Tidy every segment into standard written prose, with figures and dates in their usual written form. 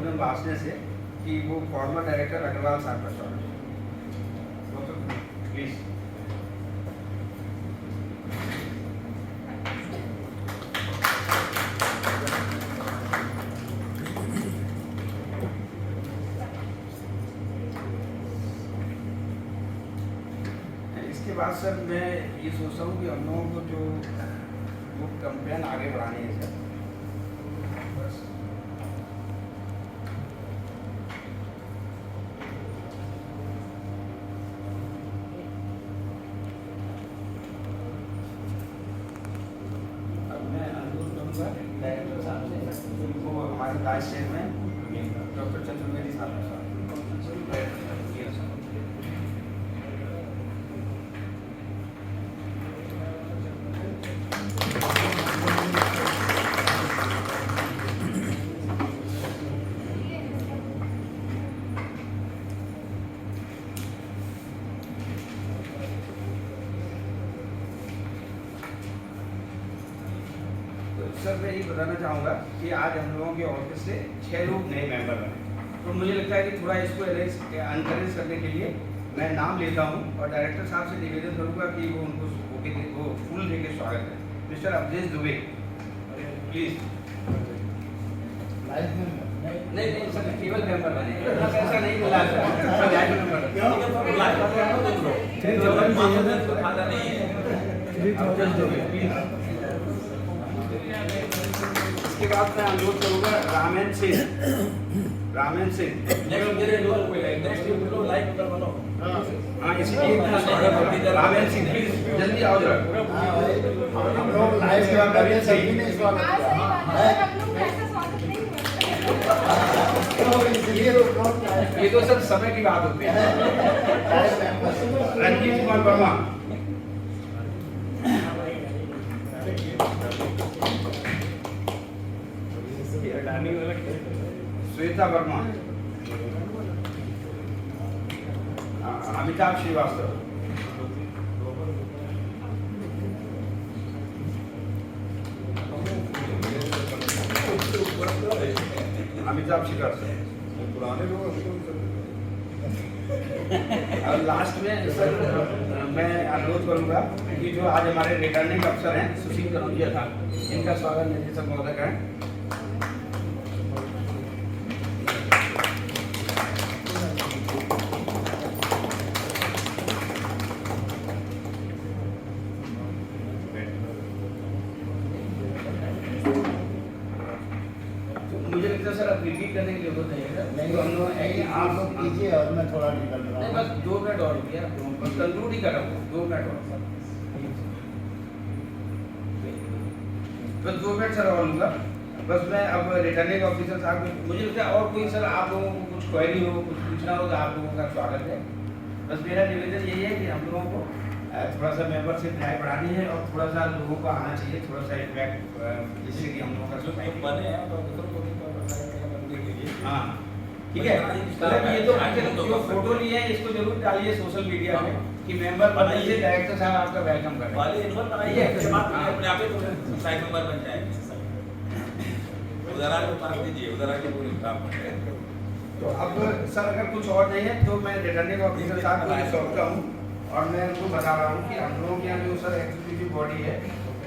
पूनम वासने से कि वो फॉर्मर डायरेक्टर अग्रवाल साहब का स्वागत प्लीज। इसके बाद सर मैं ये सोचता हूँ कि हम लोगों को जो वो कैंपेन आगे बढ़ानी है सर, बस अब मैं अनुरोध करूँगा डायरेक्टर साहब से वो हमारे वाइस चेयरमैन डॉक्टर चतुर्वेदी साहब के साथ सर मैं ये बताना चाहूँगा कि आज हम लोगों के ऑफिस से 6 लोग नए मेंबर बने, तो मुझे लगता है कि थोड़ा इसको एनकरेज करने के लिए मैं नाम लेता हूँ और डायरेक्टर साहब से निवेदन करूँगा कि वो उनको वो फूल देके स्वागत करें। Mister Awadhesh Dubey please. नहीं सर केवल मेंबर बने, ऐसा नहीं बोला इसके बाद मैं अनुरोध करूँगा रामेन सिंह हाँ इसीलिए रामेन सिंह प्लीज जल्दी आओ जरा। हम लोग लाइव सेवा कर रहे हैं, सभी ने स्वागत ये तो सर समय की बात होती है। रंजीत कुमार वर्मा श्वेता वर्मा अमिताभ श्रीवास्तव अमिताभ श्रीवास्तव और लास्ट में सर मैं अनुरोध करूंगा कि जो आज हमारे रिटर्निंग अफसर हैं सुशील कनौजिया था, इनका स्वागत निदेशक महोदय करें। मुझे लगता है सर अब रिपीट करने की जरूरत नहीं है सर, नहीं हम लोग आप लोग कीजिए और मैं थोड़ा निकल रहा हूँ। बस 2 मिनट और रुकिए, बस कंक्लूड ही कर रहा हूँ, 2 मिनट और बस 2 मिनट सर और लूँगा। बस मैं अब रिटर्निंग ऑफिसर साहब मुझे लगता है और कोई सर आप लोगों को कुछ क्वेरी हो, कुछ पूछना हो तो आप लोगों का स्वागत है। बस मेरा निवेदन यही है कि हम लोगों को थोड़ा सा मेंबरशिप ड्राइव बढ़ानी है और थोड़ा सा लोगों को आना चाहिए, थोड़ा सा इम्पैक्ट जिससे कि हम लोगों का बने हैं। हाँ ठीक है, ये तो जो फोटो लिए हैं इसको जरूर डालिए सोशल मीडिया में कि मेंबर बनाइए, डायरेक्टर साहब आपका वेलकम कर रहे हैं। अपने आप साइड मेंबर बन जाएंगे। उधर आके पास दीजिए, उधर आके पूरी काम करें। तो अब सर अगर कुछ और नहीं है तो मैं रिटर्निंग ऑफिसर साहब को ये सौंपता हूँ और मैं उनको बता रहा हूँ कि हम लोगों के यहाँ जो सर एग्जीक्यूटिव बॉडी है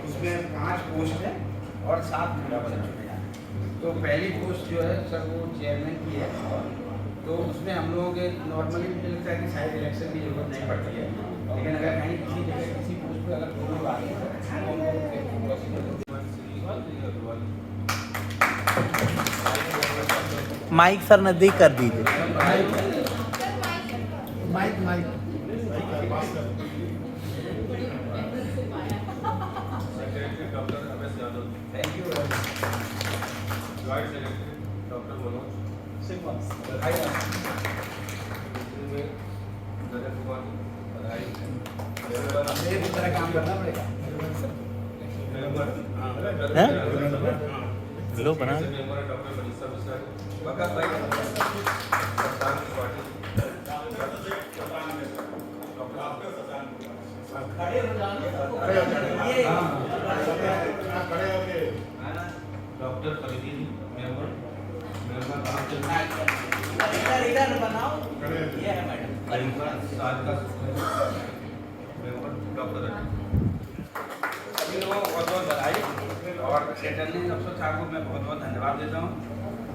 उसमें 5 पोस्ट है और 7 महिला पद चुने हैं। तो पहली पोस्ट जो है सर वो चेयरमैन की है, तो उसमें हम लोगों के नॉर्मली मुझे लगता है कि शायद इलेक्शन की जरूरत नहीं पड़ती है, लेकिन अगर कहीं किसी जगह किसी पोस्ट पर अगर दोनों आ गए माइक सर नजदीक कर दीजिए। Mic thank you. Doctor Manoj तरह काम करना पड़ेगा। लो बना doctor Manisha Mishra doctor Faridi member इधर इधर बनाओ। ये है मैडम। डॉक्टर सभी लोगों को बहुत बहुत बधाई और रिटर्निंग अफसर साहब को मैं बहुत बहुत धन्यवाद देता हूँ।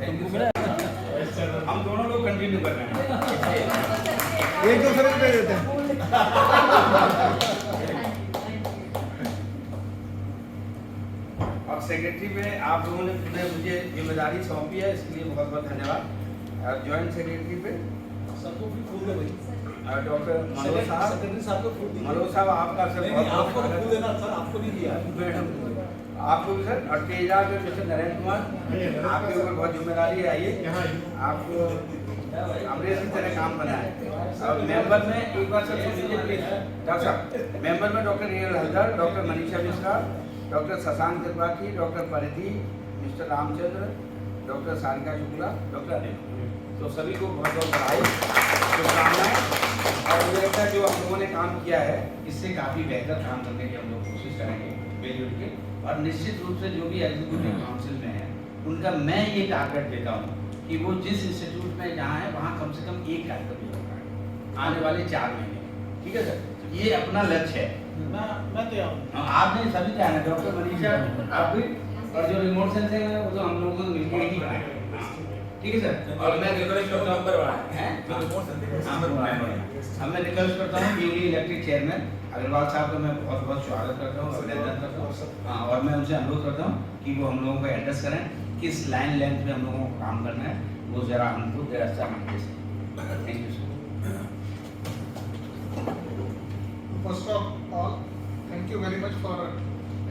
Thank you sir. हम दोनों लोग कंटिन्यू कर रहे हैं। एक दूसरे को दे देते हैं। और सेक्रेटरी में आप लोगों ने मुझे जिम्मेदारी सौंपी है, इसके लिए बहुत बहुत धन्यवाद। और जॉइंट सेक्रेटरी पे सबको भी फूल दे भाई। डॉक्टर मनोज साहब, सेक्रेटरी साहब को फूल दीजिए। मनोज साहब आपका सर नहीं, बहुत आपको बहुत फूल देना सर, आपको नहीं दिया। मैडम आपको भी सर, और तेजा जो मिस्टर नरेंद्र कुमार, आपके ऊपर बहुत जिम्मेदारी है। आइए, आपको अमरीश की तरह काम करना है। और मेंबर में एक बार सर सुन लीजिए प्लीज डॉक्टर साहब। मेंबर में doctor Neeraj Haldar, doctor Manisha Mishra, doctor Shashank Tripathi, doctor Paridhi, mister Ramchandra, doctor Sarika Shukla, doctor Anil. तो सभी को बहुत बहुत बधाई, शुभकामनाएं। और मुझे लगता है जो हम लोगों ने काम किया है, इससे काफ़ी बेहतर काम करने की हम लोग कोशिश करेंगे मिलजुल के। और निश्चित रूप से जो भी एग्जीक्यूटिव काउंसिल में है, उनका मैं ये टारगेट देता हूँ कि वो जिस इंस्टीट्यूट में जहाँ है वहाँ कम से कम एक कार्यक्रम होगा आने वाले 4 महीने। ठीक है सर, ये अपना लक्ष्य है। मैं तो आऊँ। आपने सभी क्या है, डॉक्टर मनीषा आप भी, और जो रिमोट सेंसिंग है वो तो हम लोगों को मिलकर ही बनाए। ठीक है सर। और मैं रिक्वेस्ट करता हूँ, मैं रिक्वेस्ट करता हूँ न्यूली इलेक्टेड चेयरमैन अग्रवाल साहब का मैं बहुत बहुत स्वागत करता हूँ, अभिनंदन करता हूँ। हाँ, और मैं उनसे अनुरोध करता हूँ कि वो हम लोगों को एड्रेस करें, किस लाइन लेंथ में हम लोगों को काम करना है, वो जरा हमको जरा मंडे से। Thank you sir. First of all, thank you very much for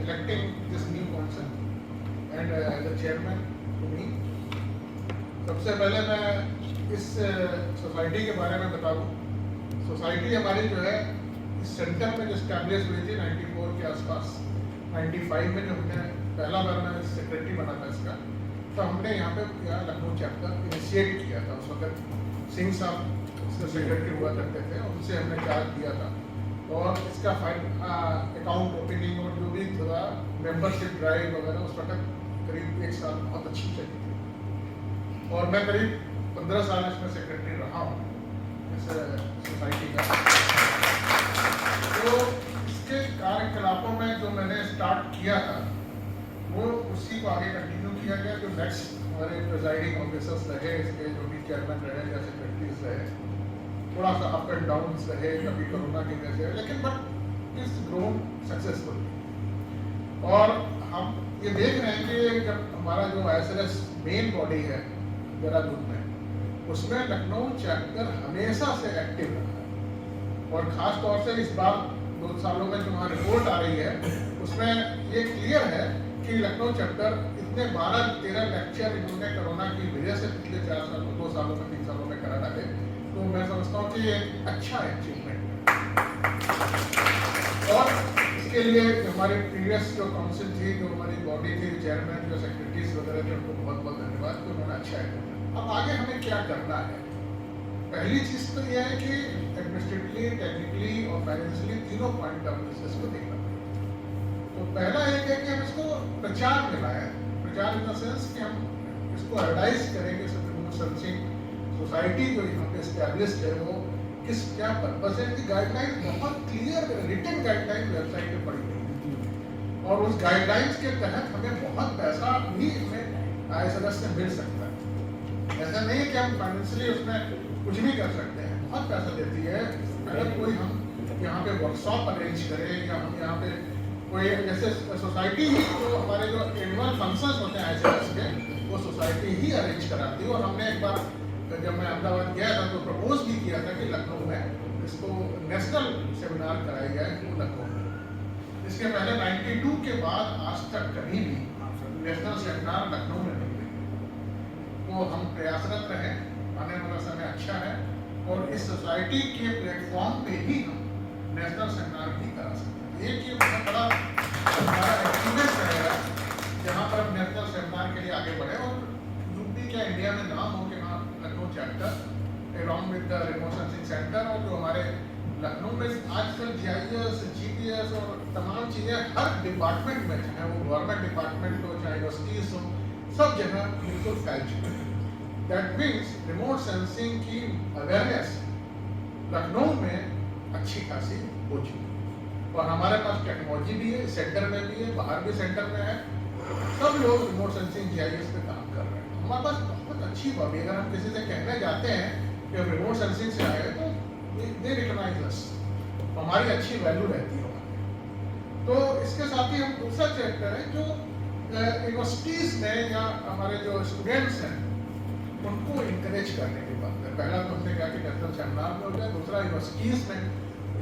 electing this new council and as a chairman to me. सबसे पहले मैं इस सोसाइटी के बारे में बता दूं। सोसाइटी हमारी जो है इस सेंटर में जो स्टैब्लिश हुई थी 94 के आसपास, 95 में जो हमने पहला बार मैं सेक्रेटरी बना था इसका, तो हमने यहाँ पे लखनऊ चैप्टर इनिशिएट किया था। उस वक्त सिंह साहब उसके सेक्रेटरी हुआ करते थे, उनसे हमने चार्ज दिया था। और इसका अकाउंट ओपनिंग और जो भी थोड़ा मेंबरशिप ड्राइव वगैरह उस वक्त करीब 1 साल बहुत अच्छी चली थी। और मैं करीब 15 साल इसमें सेक्रेटरी रहा हूँ इस सोसाइटी का। तो इसके कार्यकलापों में जो मैंने स्टार्ट किया था वो उसी को आगे कंटिन्यू किया गया। जो नेक्स्ट हमारे प्रिजाइडिंग ऑफिसर्स रहे, इसके जो भी चेयरमैन रहे या सेक्रेटरीज रहे, थोड़ा सा अप एंड डाउन रहे, कभी कोरोना की वजह से, लेकिन बट इट्स ग्रोन सक्सेसफुल। और हम ये देख रहे हैं कि जब हमारा जो ISLS मेन बॉडी है देहरादून में, उसमें लखनऊ चैप्टर हमेशा से एक्टिव रहा है। और ख़ास तौर से इस बार 2 सालों में जो वहाँ रिपोर्ट आ रही है उसमें ये क्लियर है कि लखनऊ चैप्टर इतने 12-13 लेक्चर इन्होंने कोरोना की वजह से पिछले 4 सालों 2 सालों में 3 सालों में करा डाले। तो मैं समझता हूँ कि ये अच्छा अचीवमेंट है। और इसके लिए हमारे प्रीवियस जो काउंसिल थी, जो हमारी बॉडी थी, चेयरमैन जो सेक्रेटरीज वगैरह थे, उनको बहुत बहुत धन्यवाद कि उन्होंने अच्छा है। अब आगे हमें क्या करना है? पहली चीज़ तो यह है कि एडमिनिस्ट्रेटिवली, टेक्निकली और फाइनेंशियली तीनों पॉइंट ऑफ व्यू से इसको देखना पड़ेगा। तो पहला एक है कि हम इसको प्रचार में लाएं। प्रचार इन द सेंस कि हम इसको एडवर्टाइज करेंगे। सर्चिंग सोसाइटी जो यहाँ पे एस्टैब्लिश्ड है वो किस क्या पर्पस है, इसकी गाइडलाइन बहुत क्लियर रिटन गाइडलाइन वेबसाइट पे पड़ी हुई है। और उस गाइडलाइंस के तहत हमें बहुत पैसा भी हमें ISLS से मिल सकता है। ऐसा नहीं है कि हम फाइनेंशियली उसमें कुछ भी कर सकते हैं, बहुत पैसा देती है। अगर कोई हम यहाँ पे वर्कशॉप अरेंज करें या हम यहाँ पे कोई जैसे सोसाइटी ही जो हमारे जो एनुअल फंक्शंस होते हैं ISLS के, वो सोसाइटी ही अरेंज कराती है। और हमने एक बार जब मैं अहमदाबाद गया था तो प्रपोज भी किया था कि लखनऊ में इसको नेशनल सेमिनार कराया जाए, वो लखनऊ में। इसके पहले 92 के बाद आज तक कभी भी नेशनल सेमिनार लखनऊ में नहीं हुए। तो हम प्रयासरत रहे, आने वाला समय अच्छा है और इस सोसाइटी के प्लेटफॉर्म पे ही हम नेशनल सेमिनार भी करा सकते हैं। एक ये बहुत बड़ा हमारा एक्सपीरियंस रहेगा जहाँ पर नेशनल सेमिनार के लिए आगे बढ़े और यूपी क्या इंडिया में नाम हो कि हाँ Lucknow chapter along with the remote sensing centre. और जो हमारे लखनऊ में आजकल GIS, GPS और तमाम चीज़ें हर डिपार्टमेंट में, चाहे वो गवर्नमेंट डिपार्टमेंट हो चाहे यूनिवर्सिटीज हो, सब जगह बिल्कुल फैल चुकी है। दैट मीन्स रिमोट सेंसिंग की अवेयरनेस लखनऊ में अच्छी खासी हो चुकी है और हमारे पास टेक्नोलॉजी भी है, सेंटर में भी है, बाहर भी सेंटर में है, सब लोग रिमोट सेंसिंग GIS पे काम कर रहे हैं। हमारे पास बहुत अच्छी बात है। अगर हम किसी से कहने जाते हैं कि हम रिमोट सेंसिंग से आए तो दे रिकॉग्नाइज अस, हमारी अच्छी वैल्यू रहती है वहाँ। तो इसके साथ ही हम दूसरा चेक करें जो यूनिवर्सिटीज़ में या हमारे जो स्टूडेंट्स हैं उनको इंकरेज करने की बात है। पहला तो हमने कहा कि नेशनल सेमिनार में हो जाए, दूसरा यूनिवर्सिटीज़ में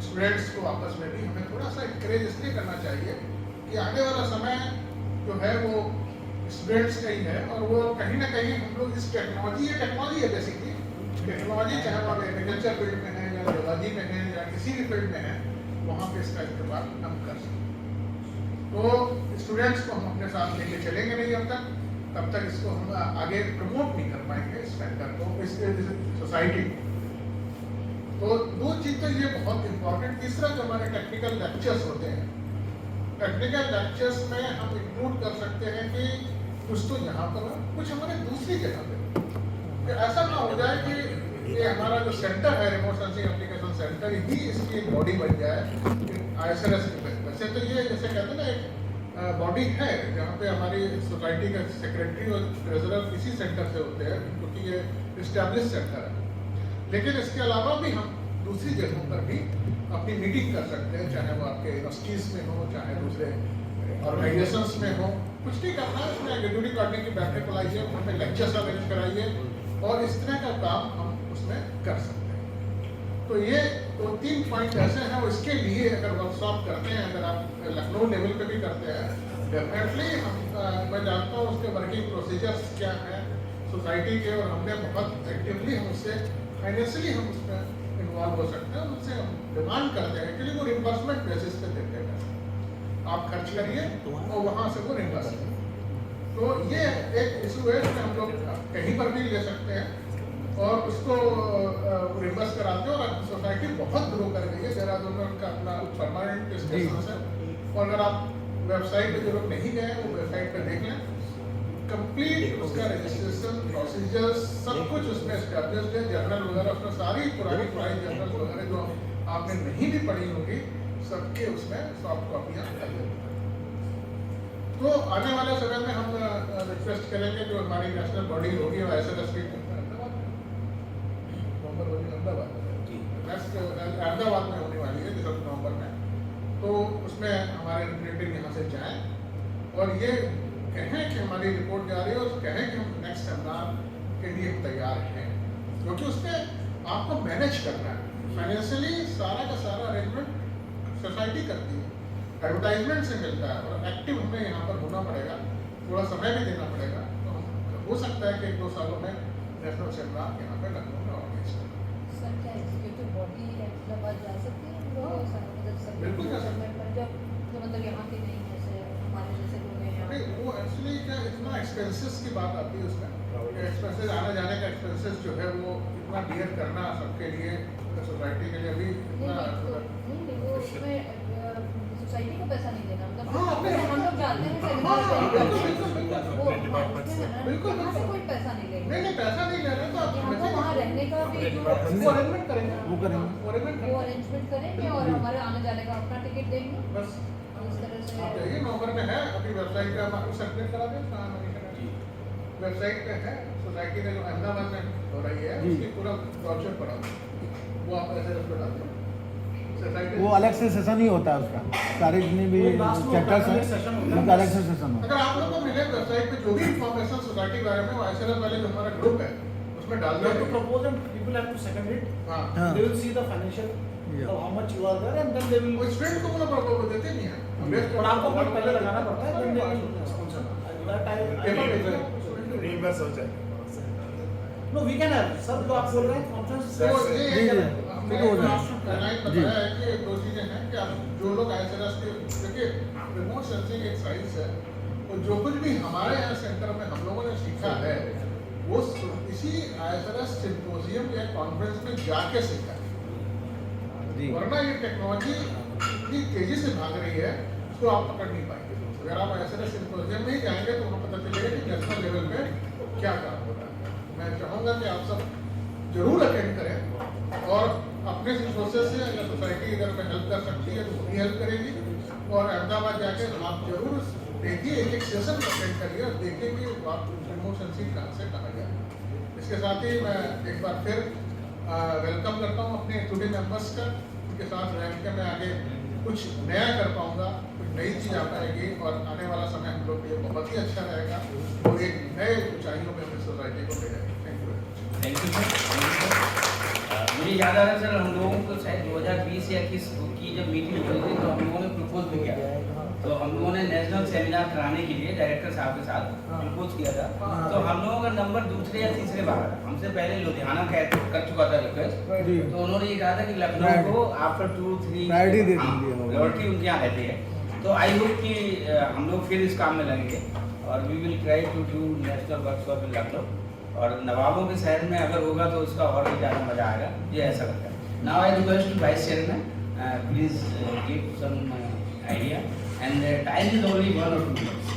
स्टूडेंट्स को आपस में भी हमें थोड़ा सा इंकरेज इसलिए करना चाहिए कि आगे वाला समय जो है वो स्टूडेंट्स का ही है और वो कहीं ना कहीं हम लोग इस टेक्नोलॉजी है बेसिकली टेक्नोलॉजी, चाहे वो एग्रीकल्चर फील्ड में है या जियोलॉजी में है या किसी भी फील्ड में है, वहाँ पे इसका इस्तेमाल हम कर सकते हैं। तो स्टूडेंट्स को हम अपने साथ लेके चलेंगे नहीं तब तक इसको हम आगे प्रमोट नहीं कर पाएंगे इस सेक्टर को, इस सोसाइटी को। तो दो चीज़ तो ये बहुत इंपॉर्टेंट। तीसरा जो हमारे टेक्निकल लेक्चर्स होते हैं, टेक्निकल लेक्चर्स में हम इंक्लूड कर सकते हैं कि कुछ तो यहाँ पर हो, कुछ हमारे दूसरी जगह पे। कि ऐसा ना हो जाए कि ये हमारा जो सेंटर है रिमोट सेंसिंग एप्लीकेशन सेंटर ही इसकी बॉडी बन जाए ISRS की वजह से। तो ये जैसे कहते हैं ना एक बॉडी है जहाँ पे हमारी सोसाइटी का सेक्रेटरी और ट्रेजरर इसी सेंटर से होते हैं क्योंकि ये इस्टेब्लिश सेंटर है। लेकिन इसके अलावा भी हम दूसरी जगहों पर भी अपनी मीटिंग कर सकते हैं, चाहे वो आपके यूनिवर्सिटीज़ में हो, चाहे दूसरे ऑर्गेनाइजेशंस में हो। कुछ नहीं करना है, उसमें एग्जीक्यूटिव काटने की बैठक बुलाइए, वहाँ पे लेक्चर्स अरेंज कराइए और इस तरह का काम हम उसमें कर सकते हैं। तो ये 2-3 पॉइंट ऐसे हैं और इसके लिए अगर वर्कशॉप करते हैं, अगर आप लखनऊ लेवल पे भी करते हैं, डेफिनेटली मैं जानता हूँ उसके वर्किंग प्रोसीजर्स क्या हैं सोसाइटी के, और हमने बहुत एक्टिवली हम उससे फाइनेंशियली हम उसमें इन्वॉल्व हो सकते हैं। उनसे हम डिमांड करते हैं कि वो रिम्बर्समेंट बेसिस पे देते हैं, आप खर्च करिए और वहाँ से वो रिम्बर्स करें। तो ये एक इशू है जिसमें हम लोग कहीं पर भी ले सकते हैं और उसको रिम्बर्स कराते हैं। और सोसाइटी बहुत ग्रो कर गई है, देहरादून में उनका अपना परमानेंट स्टेशन है। और अगर आप वेबसाइट पे जो लोग नहीं गए वो वेबसाइट पे देख लें, कंप्लीट उसका रजिस्ट्रेशन प्रोसीजर्स सब कुछ उसमें एस्टैब्लिश्ड है। जर्नल वगैरह उसमें सारी पुरानी जर्नल वगैरह जो आपने नहीं भी पढ़ी होगी सबके उसमें सॉफ्ट कॉपियाँ अवेलेबल हैं। तो आने वाले समय में हम रिक्वेस्ट करेंगे जो हमारी नेशनल बॉडी होगी ISRS की अहमदाबाद में होने वाली है 10 नवंबर में, तो उसमें हमारे रिलेटिव यहाँ से जाएं और ये कहें कि हमारी रिपोर्ट जा रही है और कहें कि हम नेक्स्ट सेमिनार के लिए तैयार हैं, क्योंकि उसमें आपको मैनेज करना है फाइनेंशियली। सारा का सारा अरेंजमेंट सोसाइटी करती है, एडवर्टाइजमेंट से मिलता है और एक्टिव हमें यहाँ पर होना पड़ेगा, थोड़ा समय भी देना पड़ेगा। तो हो सकता है कि 1-2 सालों में नेशनल सेमिनार यहाँ पे लखनऊ में ऑर्गेनाइज करें। सर क्या एग्जीक्यूटिव बॉडी हैदराबाद जा सकती है? बिल्कुल जा सकते हैं। जो मतलब यहाँ के नहीं जैसे हमारे जैसे लोग हैं यहाँ। नहीं, वो एक्चुअली क्या इतना एक्सपेंसेस की बात आती है उसमें, एक्सपेंसेस आने जाने का एक्सपेंसेस जो है वो इतना बियर करना सबके लिए सोसाइटी के लिए अभी इतना नहीं वो उसमें सोसाइटी को पैसा नहीं देना, मतलब हाँ, हम लोग जाते हैं हाँ, सेमिनार बिल्कुल, वो बिल्कुल वहाँ से कोई पैसा नहीं लेंगे। नहीं पैसा नहीं ले रहे तो आप यहाँ तो वहाँ रहने का भी जो वो अरेंजमेंट करेंगे, वो अरेंजमेंट करेंगे और हमारे आने जाने का अपना टिकट देंगे। बस इस तरह से आप जाइए, नवंबर में है, अभी वेबसाइट पे हम आपको सर्कुलेट करा दें, कहाँ वेबसाइट पे है सोसाइटी में जो अहमदाबाद में हो रही है उसकी पूरा ब्रोशर पड़ा वो आप ऐसे रख डाल दें। वो अलग से सेशन ही होता है उसका, सारे जितने भी चैप्टर्स हैं उनका अलग से सेशन होता है। अगर आप लोगों को मिले वेबसाइट पे जो भी इंफॉर्मेशन सोसाइटी के बारे में ISRS वाले जो हमारा ग्रुप है उसमें डाल You have to दें। propose and people have to second it. हाँ, They will see the financial of how much you are there and then they will. वो स्टूडेंट को पूरा प्रपोजल देते नहीं है, और आपको बहुत पहले लगाना पड़ता है then they will sponsor. That paper भेज I दें। रिइंबर्स हो जाए। No, we can have. Sir जो आप बोल रहे हैं conference. तो ये जी, जी, हमने वो हो जाए। गाइडलाइन बताया है कि 2 चीजें हैं कि आप जो लोग ISRS के, देखिए रिमोट सेंसिंग एक साइंस है और जो कुछ भी हमारे यहाँ सेंटर में हम लोगों ने सीखा है वो इसी ISRS सिम्पोजियम या कॉन्फ्रेंस में जाके सीखा है। वरना ये टेक्नोलॉजी इतनी तेजी से भाग रही है उसको आप पकड़ नहीं पाएंगे। अगर आप ISRS सिम्पोजियम में ही जाएंगे तो उनको पता चलेगा कि नेशनल लेवल पे क्या काम हो रहा है। मैं चाहूँगा कि आप सब जरूर अटेंड करें और अपने रिसोर्सेज से अगर सोसाइटी अगर मैं हेल्प कर सकती है तो वो भी हेल्प करेगी। और अहमदाबाद जाके आप जरूर देखिए, एक सेशन अटेंड करिए और देखिए कि आप रिमोट सेंसिंग कहाँ से कहा जाए। इसके साथ ही मैं एक बार फिर वेलकम करता हूँ अपने एक्टिविटी मेंबर्स का। उनके साथ रह के मैं आगे कुछ नया कर पाऊँगा, कुछ नई चीज़ आ पाएगी और आने वाला समय हम लोग के लिए बहुत ही अच्छा रहेगा और एक नए ऊंचाइयों में अपनी सोसाइटी को ले जाएगी। Thank you sir. मुझे याद आ रहा है सर, हम लोगों को शायद 2020 या 21 की जब मीटिंग हुई थी तो हम लोगों ने प्रपोज भी किया था। तो हम लोगों ने नेशनल सेमिनार कराने के लिए डायरेक्टर साहब के साथ प्रपोज किया था। तो हम लोगों का नंबर दूसरे या तीसरे बार आया। हमसे पहले लुधियाना कर चुका था रिक्वेस्ट, तो उन्होंने ये कहा था कि लखनऊ को आफ्टर 2-3 प्रायोरिटी उनके यहाँ रहती है। तो आई होप कि हम लोग फिर इस काम में लगेंगे और we will try to do national workshop in Lucknow. और नवाबों के शहर में अगर होगा तो उसका और भी ज़्यादा मज़ा आएगा, ये ऐसा लगता है। Now I request to vice chairman, please give some idea and time is only 1 or 2 minutes।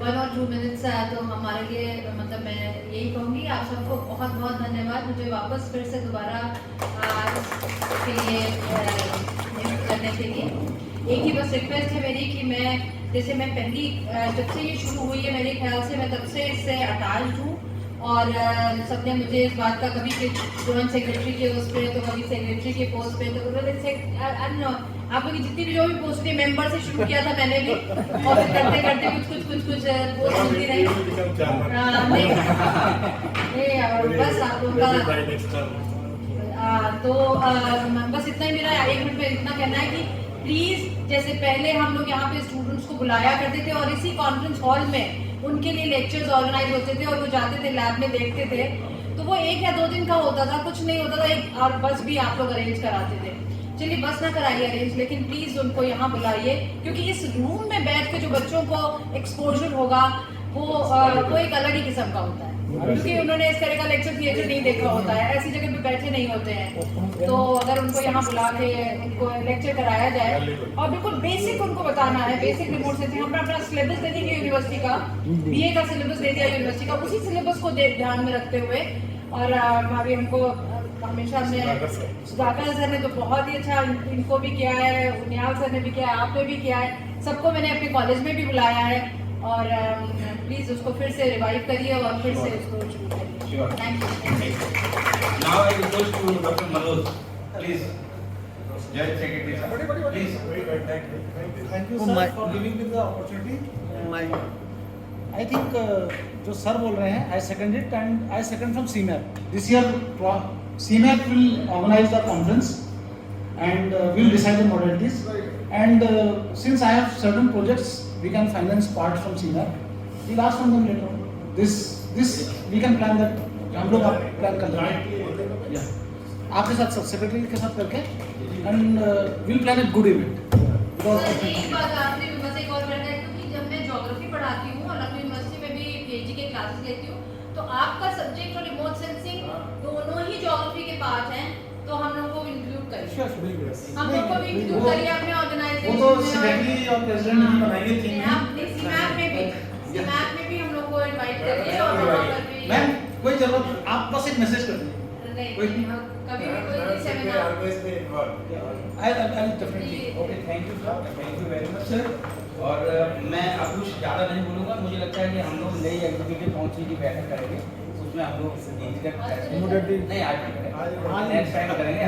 1 or 2 minutes तो हमारे लिए, मतलब मैं यही कहूँगी आप सबको बहुत बहुत धन्यवाद मुझे वापस फिर से दोबारा के लिए करने के लिए। एक ही बस रिक्वेस्ट है मेरी कि मैं, जैसे मैं पहली जब से ये शुरू हुई है मेरे ख्याल से मैं तब से इससे अटैच्ड हूँ और सबने मुझे इस बात का कभी जॉइंट सेक्रेटरी के उस पर तो कभी सेक्रेटरी के पोस्ट पे तो आप लोग की जितनी भी जो भी पोस्ट थी मेंबर से शुरू किया था मैंने भी और फिर करते करते कुछ पोस्ट मिलती रही। बस आप लोगों का तो बस इतना ही मेरा 1 मिनट में इतना कहना है कि प्लीज, जैसे पहले हम लोग यहाँ पे स्टूडेंट्स को बुलाया करते थे और इसी कॉन्फ्रेंस हॉल में उनके लिए लेक्चर्स ऑर्गेनाइज होते थे और वो जाते थे लैब में देखते थे, तो वो 1 या 2 दिन का होता था, कुछ नहीं होता था, एक और बस भी आप लोग अरेंज कराते थे। चलिए बस ना कराइए अरेंज, लेकिन प्लीज उनको यहाँ बुलाइए क्योंकि इस रूम में बैठ के जो बच्चों को एक्सपोजर होगा वो एक अलग ही किस्म का होता है क्योंकि उन्होंने इस तरह का लेक्चर थिएटर नहीं देखा होता है, ऐसी जगह पे बैठे नहीं होते हैं। तो अगर उनको यहाँ बुला के उनको लेक्चर कराया जाए और बिल्कुल बेसिक उनको बताना है, बेसिक रिपोर्ट से हम अपना सिलेबस दे देंगे यूनिवर्सिटी का, बीए का सिलेबस दे दिया यूनिवर्सिटी का, उसी सिलेबस को ध्यान में रखते हुए। और अभी हमको हमेशा हमने सुधाकर सर ने तो बहुत ही अच्छा इनको भी किया है, निहाल सर ने भी किया है, आपने भी किया है, सबको मैंने अपने कॉलेज में भी बुलाया है और प्लीज उसको फिर से रिवाइव करिए और फिर से उसको शुरू करिए। Thank you. Now I request to doctor Manoj, please joint secretary साहब, please. Thank you sir for giving me the opportunity. I think जो सर बोल रहे हैं I second it and I second from CMAP. This year CMAP will organize the conference and will decide the modalities. And since I have certain projects we can finance part from CMAP. We'll ask from them later on. This we can plan that. हम लोग plan कर लेंगे आपके साथ secretary के साथ करके and we'll plan a good event. एक बात आपने भी बस एक और करना है क्योंकि जब मैं ज्योग्राफी पढ़ाती हूँ और लखनऊ यूनिवर्सिटी में भी पीएचडी के क्लासेस लेती हूँ तो आपका सब्जेक्ट और रिमोट सेंसिंग दोनों ही ज्योग्राफी के पार्ट हैं, तो हम लोग को इंक्लूड करिए। हम लोग को भी इंक्लूड करिए अपने ऑर्गेनाइजेशन में। वो तो सेक्रेटरी और प्रेसिडेंट भी बनाएंगे थीम में। आप सीमैप में भी हम लोग को इनवाइट करिए और वहां पर भी मैम कोई जरूरत आप बस एक मैसेज कर दीजिए। नहीं कभी भी कोई seminar I'll definitely. Okay, thank you sir, thank you very much sir. और मैं अब कुछ ज़्यादा नहीं बोलूँगा, मुझे लगता है कि हम लोग नई एग्जीक्यूटिव काउंसिल की बैठक करेंगे, उसमें हम लोग नहीं आज करेंगे, नेक्स्ट टाइम करेंगे।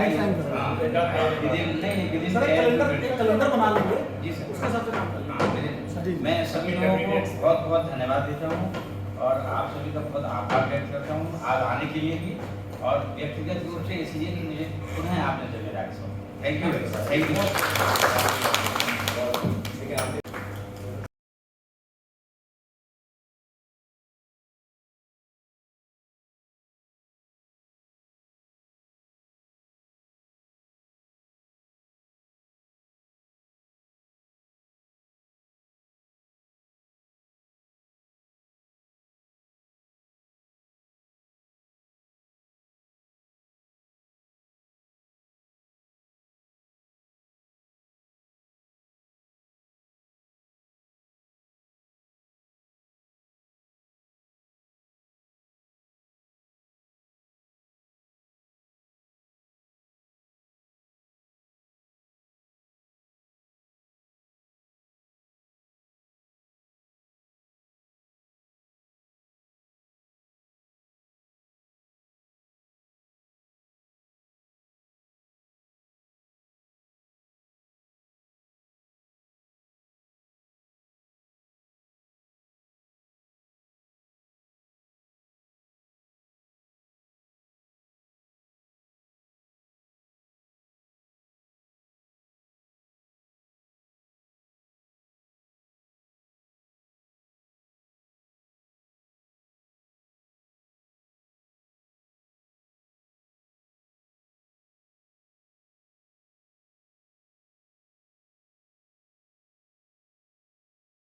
कैलेंडर बना लेंगे जी सर, उसके हिसाब से काम करेंगे। मैं सभी लोगों को बहुत बहुत धन्यवाद देता हूँ और आप सभी का बहुत आभार व्यक्त करता हूँ आज आने के लिए भी और व्यक्तिगत रूप से इसलिए कि मुझे पुनः आपने जिम्मेदारी सौंपी। Thank you, thank you.